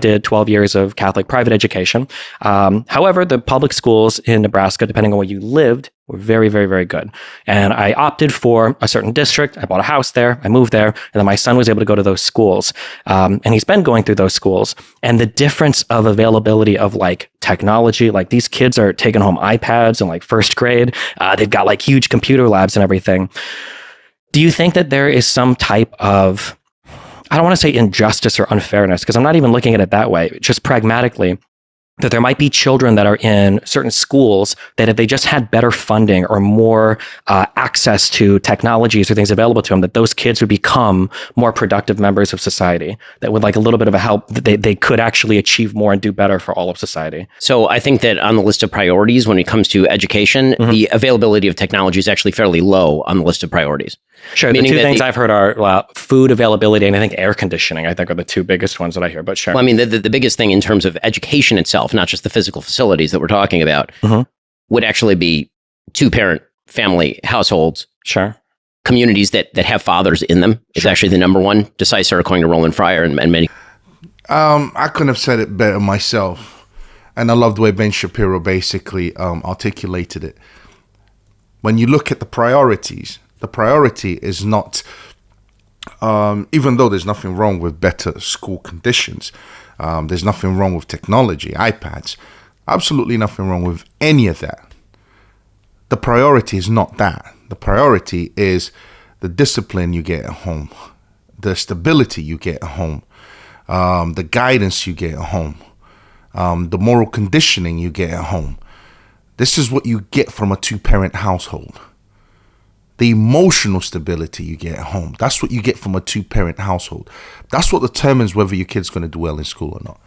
did 12 years of Catholic private education. However, the public schools in Nebraska, depending on where you lived, were very, very, very good. And I opted for a certain district. I bought a house there. I moved there. And then my son was able to go to those schools. And he's been going through those schools. And the difference of availability of like technology, like these kids are taking home iPads in like first grade. They've got like huge computer labs and everything. Do you think that there is some type of, I don't want to say injustice or unfairness, because I'm not even looking at it that way, just pragmatically, that there might be children that are in certain schools that if they just had better funding or more access to technologies or things available to them, that those kids would become more productive members of society, that with like a little bit of a help, that they could actually achieve more and do better for all of society? So I think that on the list of priorities, when it comes to education, the availability of technology is actually fairly low on the list of priorities. Sure. The two things I've heard are food availability and I think air conditioning, I think are the two biggest ones that I hear, but sure. Well, I mean, the biggest thing in terms of education itself, not just the physical facilities that we're talking about, would actually be two-parent family households. Sure. Communities that have fathers in them is actually the number one, decisive according to Roland Fryer and many. I couldn't have said it better myself. And I love the way Ben Shapiro basically articulated it. When you look at the priorities, the priority is not, even though there's nothing wrong with better school conditions, there's nothing wrong with technology, iPads, absolutely nothing wrong with any of that. The priority is not that. The priority is the discipline you get at home, the stability you get at home, the guidance you get at home, the moral conditioning you get at home. This is what you get from a two-parent household. The emotional stability you get at home. That's what you get from a two-parent household. That's what determines whether your kid's going to do well in school or not.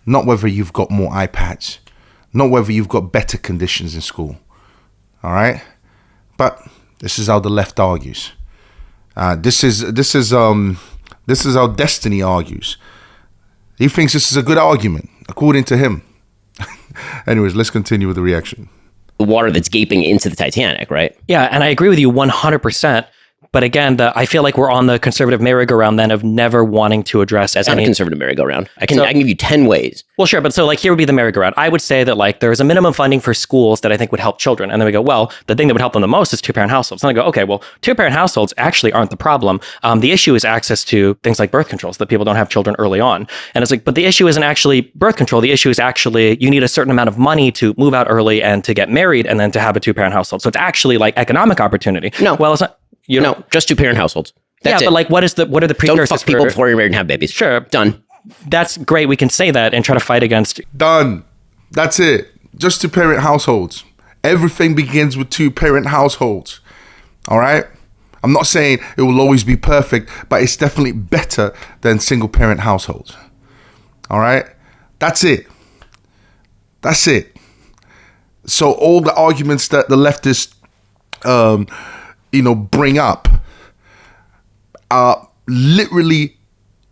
Not whether you've got more iPads. Not whether you've got better conditions in school. All right? But this is how the left argues. This is how Destiny argues. He thinks this is a good argument, according to him. Anyways, let's continue with the reaction. The water that's gaping into the Titanic, right? Yeah, and I agree with you 100%. But again, I feel like we're on the conservative merry-go-round then of never wanting to address That's not a conservative merry-go-round. I can give you 10 ways. Well, sure. But so like here would be the merry-go-round. I would say that like there's a minimum funding for schools that I think would help children. And then we go, well, the thing that would help them the most is two-parent households. And I go, okay, well, two-parent households actually aren't the problem. The issue is access to things like birth controls, that people don't have children early on. And it's like, but the issue isn't actually birth control. The issue is actually you need a certain amount of money to move out early and to get married and then to have a two-parent household. So it's actually like economic opportunity. No. Well, it's not. No, just two-parent households. That's it. But like, what are the precursors? Don't fuck people before you're married and have babies. Sure. Done. That's great. We can say that and try to fight against. Done. That's it. Just two-parent households. Everything begins with two-parent households. All right? I'm not saying it will always be perfect, but it's definitely better than single-parent households. All right? That's it. That's it. So all the arguments that the leftists, bring up are literally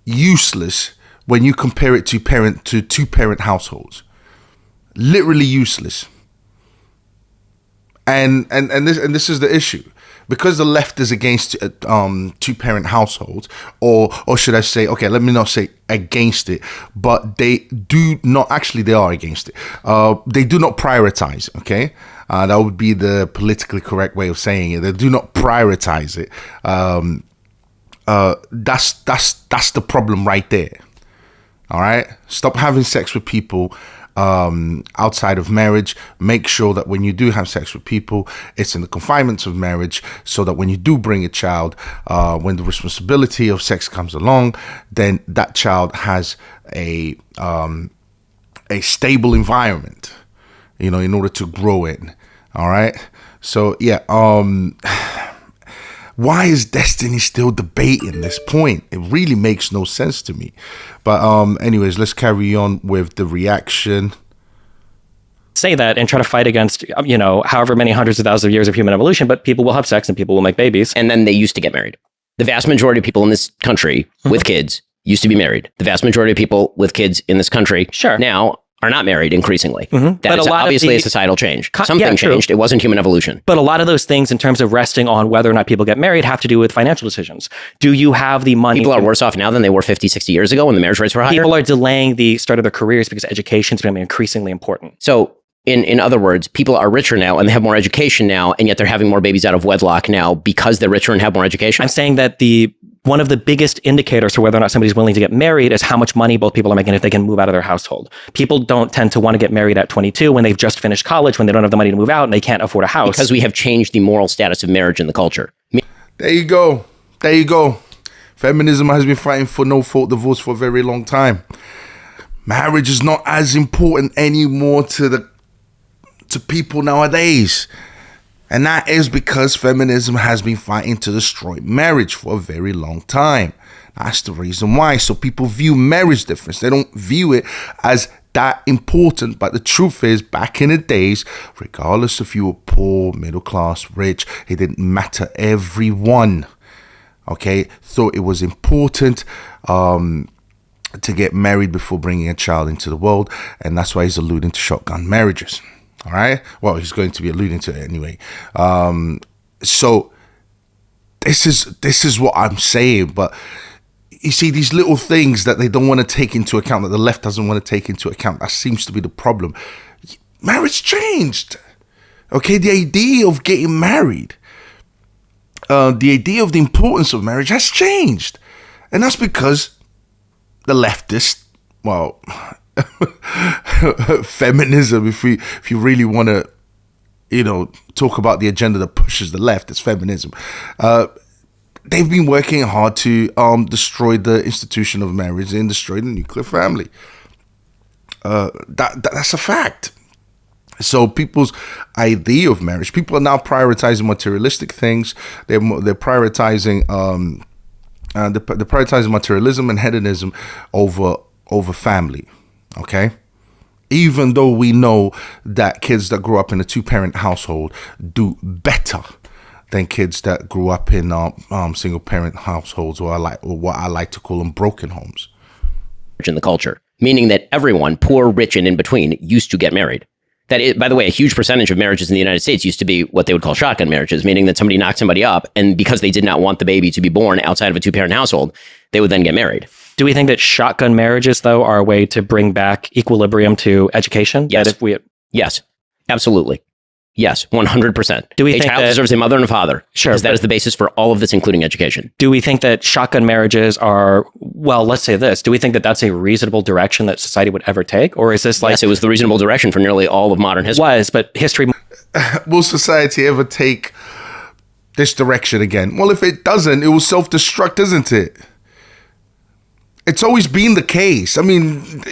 useless when you compare it to two-parent households. Literally useless. And this is the issue. Because the left is against two-parent households, or should I say, okay, let me not say against it, but they are against it. They do not prioritize, okay? That would be the politically correct way of saying it. They do not prioritize it. That's the problem right there. All right? Stop having sex with people outside of marriage. Make sure that when you do have sex with people, it's in the confinements of marriage, so that when you do bring a child, when the responsibility of sex comes along, then that child has a stable environment, in order to grow in. All right. So yeah. Why is Destiny still debating this point? It really makes no sense to me. But anyways, let's carry on with the reaction. Say that and try to fight against, however many hundreds of thousands of years of human evolution, but people will have sex and people will make babies. And then they used to get married. The vast majority of people in this country with kids used to be married. The vast majority of people with kids in this country sure. now are not married increasingly. But That is a lot of obviously the- a societal change. Yeah, Something true. changed. It wasn't human evolution. But a lot of those things in terms of resting on whether or not people get married have to do with financial decisions. Do you have the money? People are worse off now than they were 50, 60 years ago when the marriage rates were higher. People are delaying the start of their careers because education is becoming increasingly important. So in other words, people are richer now and they have more education now, and yet they're having more babies out of wedlock now because they're richer and have more education. I'm saying that one of the biggest indicators for whether or not somebody's willing to get married is how much money both people are making if they can move out of their household. People don't tend to want to get married at 22 when they've just finished college, when they don't have the money to move out and they can't afford a house. Because we have changed the moral status of marriage in the culture. There you go. There you go. Feminism has been fighting for no-fault divorce for a very long time. Marriage is not as important anymore to people nowadays. And that is because feminism has been fighting to destroy marriage for a very long time. That's the reason why. So people view marriage different. They don't view it as that important. But the truth is, back in the days, regardless if you were poor, middle class, rich, it didn't matter. Everyone, okay, thought it was important to get married before bringing a child into the world. And that's why he's alluding to shotgun marriages. All right. Well, he's going to be alluding to it anyway. So this is what I'm saying. But you see, these little things that they don't want to take into account, that the left doesn't want to take into account, that seems to be the problem. Marriage changed. Okay, the idea of getting married, the idea of the importance of marriage has changed, and that's because the leftists, well. Feminism, if you really want to, talk about the agenda that pushes the left, it's feminism. They've been working hard to destroy the institution of marriage and destroy the nuclear family. That's a fact. So people's idea of marriage, people are now prioritizing materialistic things. They're prioritizing they're prioritizing materialism and hedonism over family. Okay, even though we know that kids that grew up in a two-parent household do better than kids that grew up in single-parent households, or what I like to call them broken homes. In the culture, meaning that everyone, poor, rich, and in between, used to get married. That is, by the way, a huge percentage of marriages in the United States used to be what they would call shotgun marriages, meaning that somebody knocked somebody up, and because they did not want the baby to be born outside of a two-parent household, they would then get married. Do we think that shotgun marriages, though, are a way to bring back equilibrium to education? Yes. That Yes, absolutely. Yes, 100%. Do we a think child that- deserves a mother and a father? Sure, Because that but- is the basis for all of this, including education. Do we think that shotgun marriages are, well, let's say this, do we think that that's a reasonable direction that society would ever take? Or is this like... Yes, it was the reasonable direction for nearly all of modern history. but history... Will society ever take this direction again? Well, if it doesn't, it will self-destruct, isn't it? It's always been the case. I mean,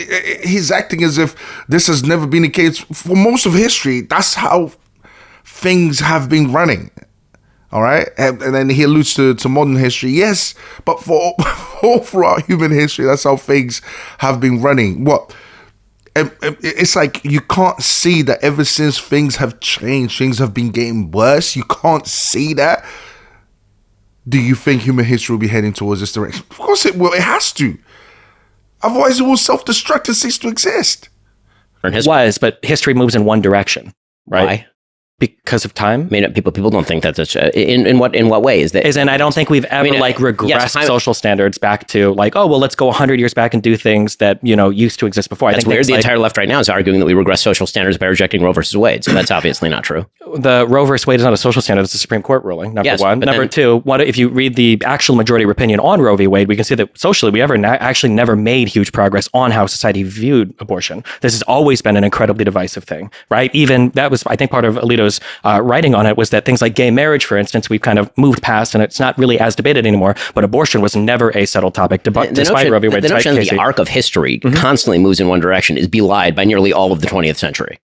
he's acting as if this has never been the case for most of history. That's how things have been running. All right. And then he alludes to modern history. Yes, but for all throughout human history, that's how things have been running. What? It's like you can't see that ever since things have changed, things have been getting worse. You can't see that. Do you think human history will be heading towards this direction? Of course it will. It has to. Otherwise, it will self-destruct and cease to exist. But history moves in one direction, right? Why? Because of time? I mean, people don't think that's in what way is that? And I don't think we've ever regressed social standards back to like, oh, well, let's go 100 years back and do things that, used to exist before. That's weird. The entire left right now is arguing that we regress social standards by rejecting Roe versus Wade. So that's obviously not true. The Roe versus Wade is not a social standard. It's a Supreme Court ruling, number one. Number two, if you read the actual majority opinion on Roe v. Wade, we can see that socially we actually never made huge progress on how society viewed abortion. This has always been an incredibly divisive thing, right? Even that was, I think, part of Alito's writing on it was that things like gay marriage, for instance, we've kind of moved past and it's not really as debated anymore, but abortion was never a settled topic despite Roe v. Wade. The notion that the arc of history constantly moves in one direction is belied by nearly all of the 20th century.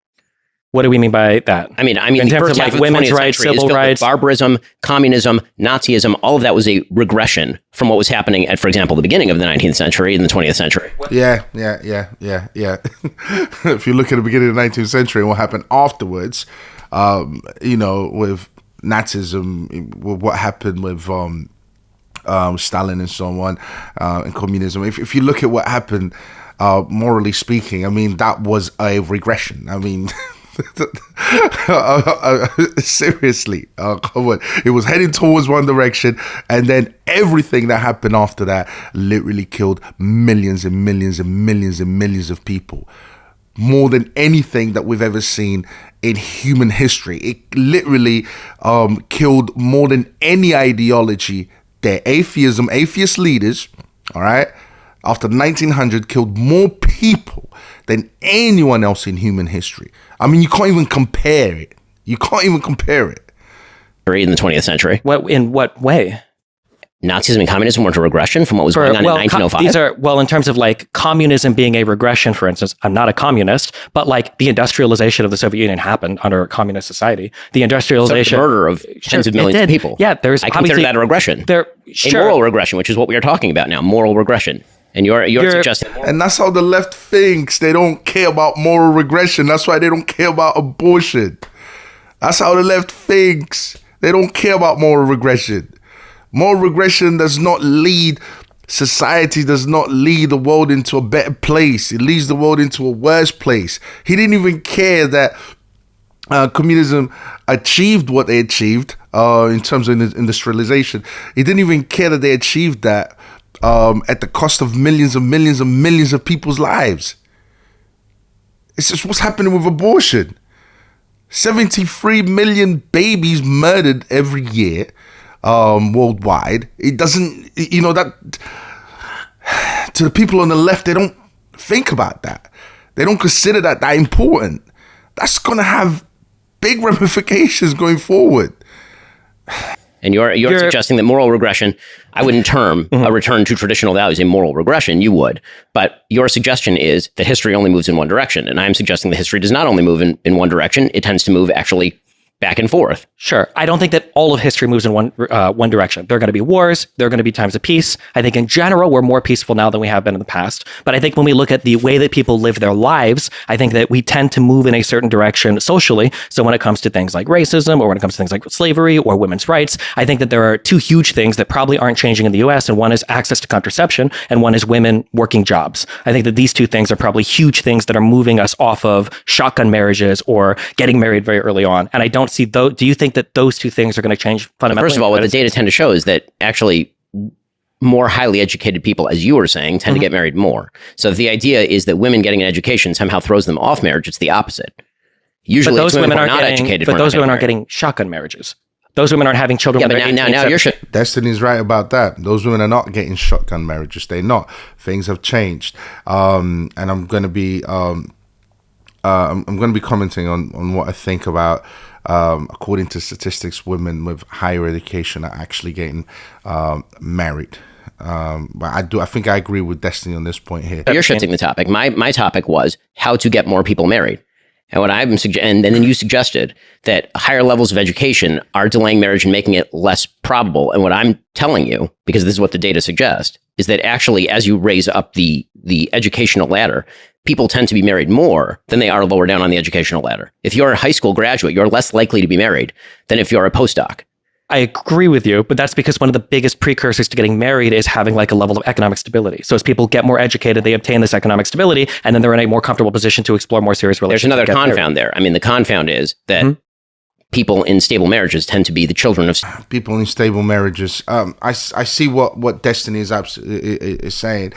What do we mean by that? I mean, in the terms first of half like of the women's 20th rights, century is civil filled with rights, barbarism, communism, Nazism, all of that was a regression from what was happening at, for example, the beginning of the 19th century and the 20th century. Yeah. If you look at the beginning of the 19th century and what happened afterwards, with Nazism, with what happened with Stalin and so on, and communism. If you look at what happened morally speaking, I mean, that was a regression. I mean, seriously, come on. It was heading towards one direction, and then everything that happened after that literally killed millions and millions and millions and millions of people. More than anything that we've ever seen in human history. It literally killed more than any ideology. Their atheist leaders, all right, after 1900 killed more people than anyone else in human history. I mean, you can't even compare it. You can't even compare it. In the 20th century. In what way? Nazism and communism weren't a regression from what was going on in 1905? These are, in terms of like communism being a regression, for instance, I'm not a communist, but like the industrialization of the Soviet Union happened under a communist society. The industrialization. So the murder of tens of millions of people. Yeah, I consider that a regression. A moral regression, which is what we are talking about now, moral regression. And you're suggesting. And that's how the left thinks. They don't care about moral regression. That's why they don't care about abortion. That's how the left thinks. They don't care about moral regression. Moral regression does not lead society, does not lead the world into a better place. It leads the world into a worse place. He didn't even care that communism achieved what they achieved in terms of industrialization. He didn't even care that they achieved that at the cost of millions and millions and millions of people's lives. It's just what's happening with abortion. 73 million babies murdered every year. Worldwide. It doesn't, that to the people on the left, they don't think about that. They don't consider that important. That's going to have big ramifications going forward. And you're suggesting that moral regression, I wouldn't term a return to traditional values a moral regression. You would. But your suggestion is that history only moves in one direction. And I'm suggesting that history does not only move in one direction. It tends to move actually back and forth. Sure. I don't think that all of history moves in one direction. There are going to be wars. There are going to be times of peace. I think in general, we're more peaceful now than we have been in the past. But I think when we look at the way that people live their lives, I think that we tend to move in a certain direction socially. So when it comes to things like racism, or when it comes to things like slavery or women's rights, I think that there are two huge things that probably aren't changing in the US. And one is access to contraception, and one is women working jobs. I think that these two things are probably huge things that are moving us off of shotgun marriages or getting married very early on. And I don't see those. Do you think that those two things are going to change fundamentally? First of all, what the data tend to show is that actually more highly educated people, as you were saying, tend to get married more. So if the idea is that women getting an education somehow throws them off marriage, it's the opposite. Usually, those women aren't not getting, educated. But those women aren't getting shotgun marriages. Those women aren't having children. Yeah, but now you're Destiny's right about that. Those women are not getting shotgun marriages. They're not. Things have changed, and I'm going to be commenting on what I think about. According to statistics, women with higher education are actually getting married. But I think I agree with Destiny on this point here. You're shifting the topic. My topic was how to get more people married. And what I'm and then you suggested that higher levels of education are delaying marriage and making it less probable. And what I'm telling you, because this is what the data suggests, is that actually as you raise up the educational ladder, people tend to be married more than they are lower down on the educational ladder. If you're a high school graduate, you're less likely to be married than if you're a postdoc. I agree with you, but that's because one of the biggest precursors to getting married is having like a level of economic stability. So as people get more educated, they obtain this economic stability, and then they're in a more comfortable position to explore more serious relationships. There's another confound there. I mean, the confound is that people in stable marriages tend to be the children of people in stable marriages. I see what Destiny is saying.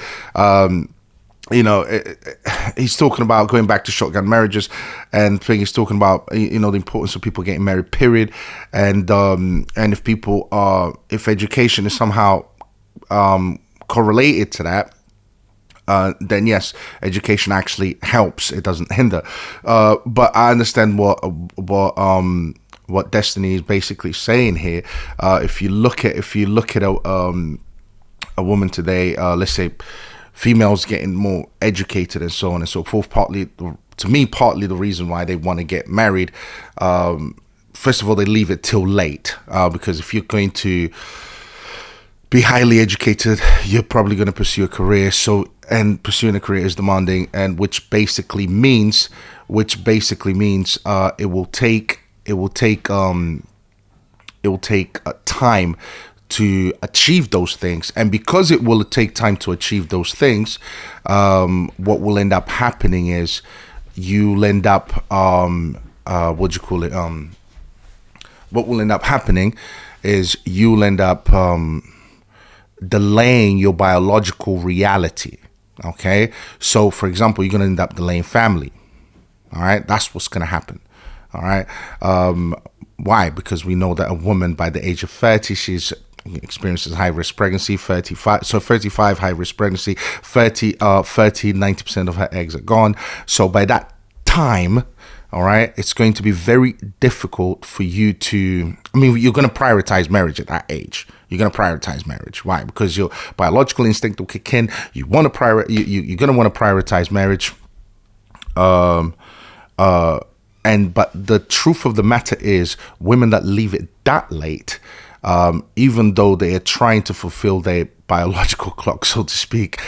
He's talking about going back to shotgun marriages, and he's talking about the importance of people getting married, period, and if education is somehow correlated to that, then yes, education actually helps. It doesn't hinder. But I understand what Destiny is basically saying here. If you look at a woman today, let's say. Females getting more educated and so on and so forth. Partly the reason why they want to get married. First of all, they leave it till late because if you're going to be highly educated, you're probably going to pursue a career. And pursuing a career is demanding, and which basically means it will take time to achieve those things. And because it will take time to achieve those things, what will end up happening is you'll end up, what will end up happening is you'll end up delaying your biological reality. Okay. So for example, you're going to end up delaying family. All right. That's what's going to happen. All right. Why? Because we know that a woman by the age of 30, she's experiences high risk pregnancy, 35 high risk pregnancy, 90% of her eggs are gone. So by that time, all right, it's going to be very difficult for you to, you're going to prioritize marriage at that age. You're going to prioritize marriage. Why? Because your biological instinct will kick in. You want to you're going to want to prioritize marriage. But the truth of the matter is, women that leave it that late, even though they are trying to fulfill their biological clock, so to speak,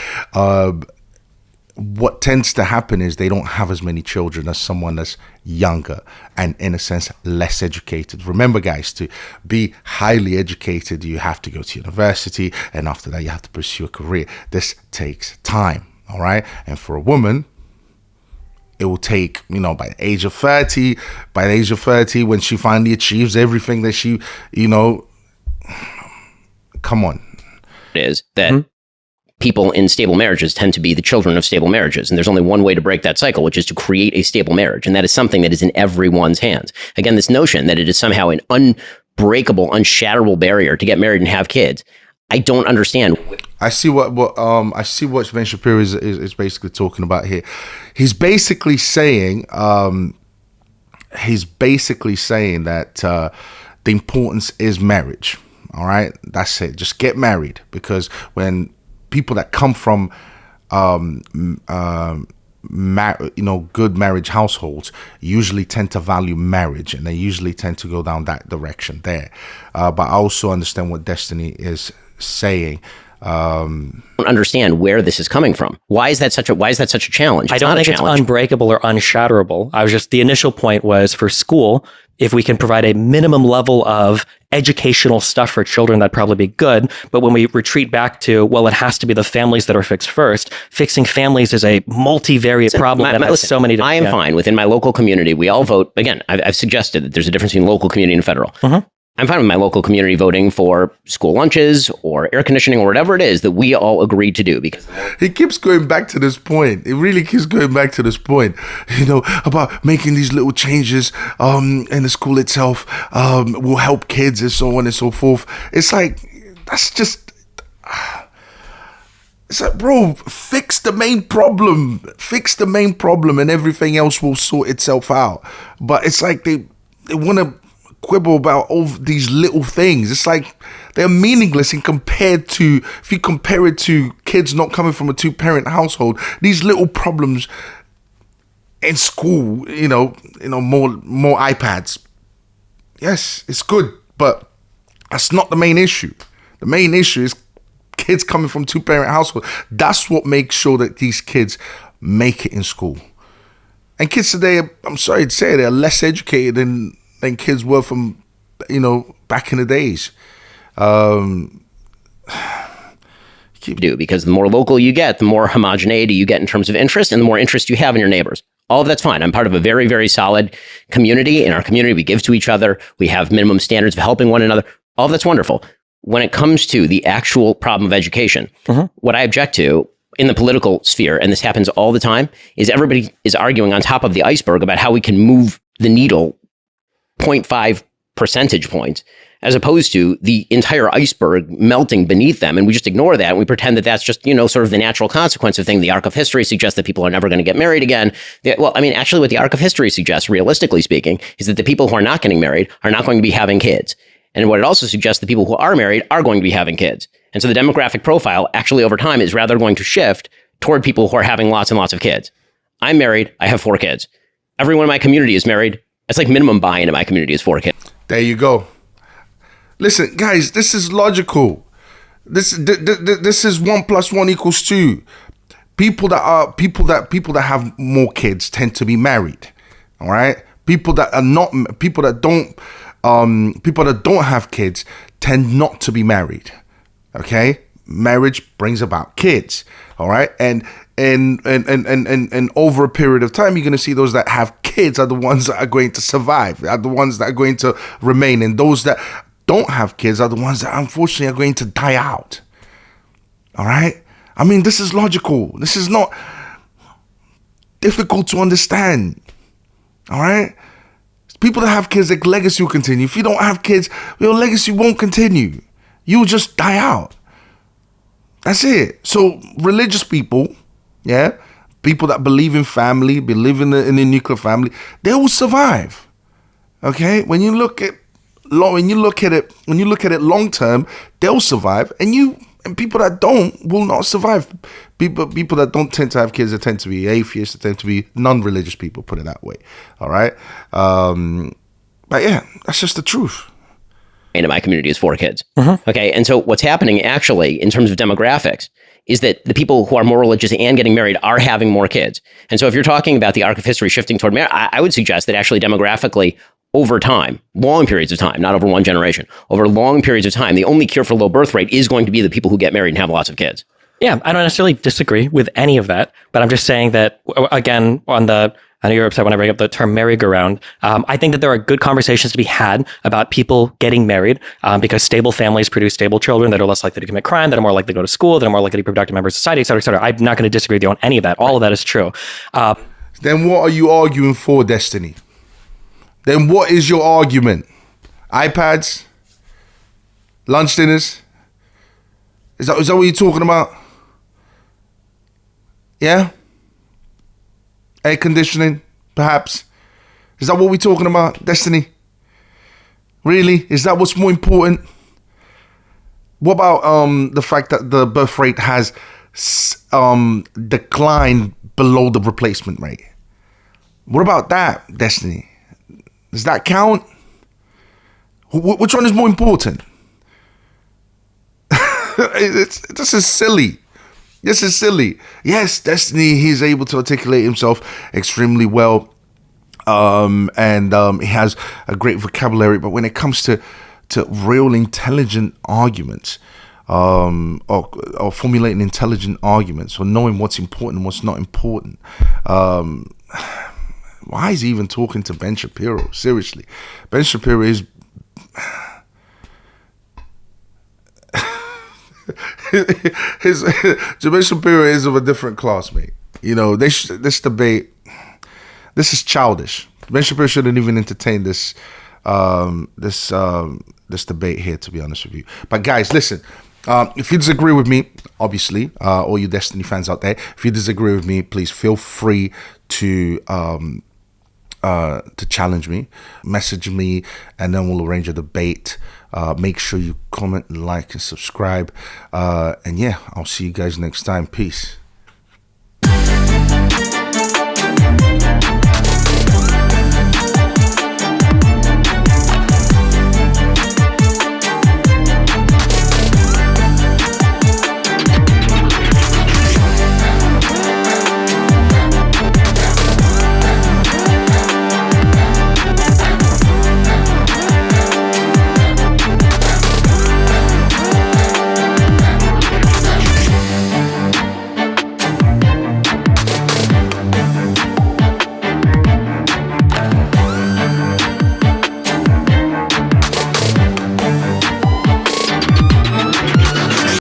what tends to happen is they don't have as many children as someone that's younger and, in a sense, less educated. Remember, guys, to be highly educated, you have to go to university, and after that, you have to pursue a career. This takes time, all right? And for a woman, it will take, by the age of 30, when she finally achieves everything that she, come on. It is that people in stable marriages tend to be the children of stable marriages. And there's only one way to break that cycle, which is to create a stable marriage. And that is something that is in everyone's hands. Again, this notion that it is somehow an unbreakable, unshatterable barrier to get married and have kids, I don't understand. I see what Ben Shapiro is basically talking about here. He's basically saying that the importance is marriage. All right, that's it. Just get married, because when people that come from good marriage households usually tend to value marriage, and they usually tend to go down that direction there. But I also understand what Destiny is saying. I don't understand where this is coming from. Why is that such a challenge? I don't think it's unbreakable or unshatterable. The initial point was, for school, if we can provide a minimum level of educational stuff for children, that'd probably be good. But when we retreat back to, well, it has to be the families that are fixed first, fixing families is a multivariate problem that has so many different... I am fine. Within my local community, we all vote. Again, I've suggested that there's a difference between local community and federal. I'm fine with my local community voting for school lunches or air conditioning or whatever it is that we all agreed to do. Because he keeps going back to this point. It really keeps going back to this point, about making these little changes in the school itself will help kids and so on and so forth. It's like, that's just... It's like, bro, fix the main problem, and everything else will sort itself out. But it's like they want to quibble about all these little things. It's like they're meaningless if you compare it to kids not coming from a 2-parent household. These little problems in school, more iPads. Yes, it's good, but that's not the main issue. The main issue is kids coming from 2-parent households. That's what makes sure that these kids make it in school. And kids today, I'm sorry to say, they're less educated than kids were from, back in the days. Because the more local you get, the more homogeneity you get in terms of interest, and the more interest you have in your neighbors. All of that's fine. I'm part of a very, very solid community. In our community, we give to each other. We have minimum standards of helping one another. All of that's wonderful. When it comes to the actual problem of education, what I object to in the political sphere, and this happens all the time, is everybody is arguing on top of the iceberg about how we can move the needle 0.5 percentage points, as opposed to the entire iceberg melting beneath them. And we just ignore that. And we pretend that that's just, sort of the natural consequence of things. The arc of history suggests that people are never going to get married again. Actually, what the arc of history suggests, realistically speaking, is that the people who are not getting married are not going to be having kids. And what it also suggests, the people who are married are going to be having kids. And so the demographic profile actually over time is rather going to shift toward people who are having lots and lots of kids. I'm married. I have 4 kids. Everyone in my community is married. It's like minimum buy-in in my community is 4 kids. There you go. Listen, guys, this is logical. This is 1 + 1 = 2. People that have more kids tend to be married. All right. People that don't have kids tend not to be married. Okay, marriage brings about kids. All right, and over a period of time, you're going to see those that have kids are the ones that are going to survive, are the ones that are going to remain, and those that don't have kids are the ones that unfortunately are going to die out. All right, I mean, this is logical. This is not difficult to understand. All right, people that have kids, their legacy will continue. If you don't have kids, your legacy won't continue. You'll just die out. That's it. So religious people, yeah, people that believe in family, believe in the nuclear family, they will survive. Okay, when you look at it long term, they'll survive, and people that don't will not survive. People that don't tend to have kids, they tend to be atheists, they tend to be non-religious people. Put it that way. All right, but yeah, that's just the truth. In my community is 4 kids. Okay. And so what's happening actually in terms of demographics is that the people who are more religious and getting married are having more kids. And so if you're talking about the arc of history shifting toward marriage, I would suggest that actually demographically over time, long periods of time, not over one generation, over long periods of time, the only cure for low birth rate is going to be the people who get married and have lots of kids. Yeah, I don't necessarily disagree with any of that, but I'm just saying that, again, I know you're upset when I bring up the term merry-go-round. I think that there are good conversations to be had about people getting married because stable families produce stable children that are less likely to commit crime, that are more likely to go to school, that are more likely to be productive members of society, et cetera, et cetera. I'm not going to disagree with you on any of that. All of that is true. Then what are you arguing for, Destiny? Then what is your argument? iPads? Lunch dinners? Is that what you're talking about? Yeah? Air conditioning, perhaps? Is that what we're talking about, Destiny? Really? Is that what's more important? What about the fact that the birth rate has declined below the replacement rate? What about that, Destiny? Does that count? Which one is more important? This is silly. This is silly. Yes, Destiny, he's able to articulate himself extremely well. And he has a great vocabulary. But when it comes to real intelligent arguments, or formulating intelligent arguments, or knowing what's important and what's not important, why is he even talking to Ben Shapiro? Seriously. Ben Shapiro is... Ben Shapiro is of a different class, mate. You know, this debate, this is childish. Ben Shapiro shouldn't even entertain this debate here, to be honest with you. But guys, listen, if you disagree with me, obviously, all you Destiny fans out there, if you disagree with me, please feel free to challenge me, message me, and then we'll arrange a debate. Make sure you comment, like, and subscribe. And yeah, I'll see you guys next time. Peace.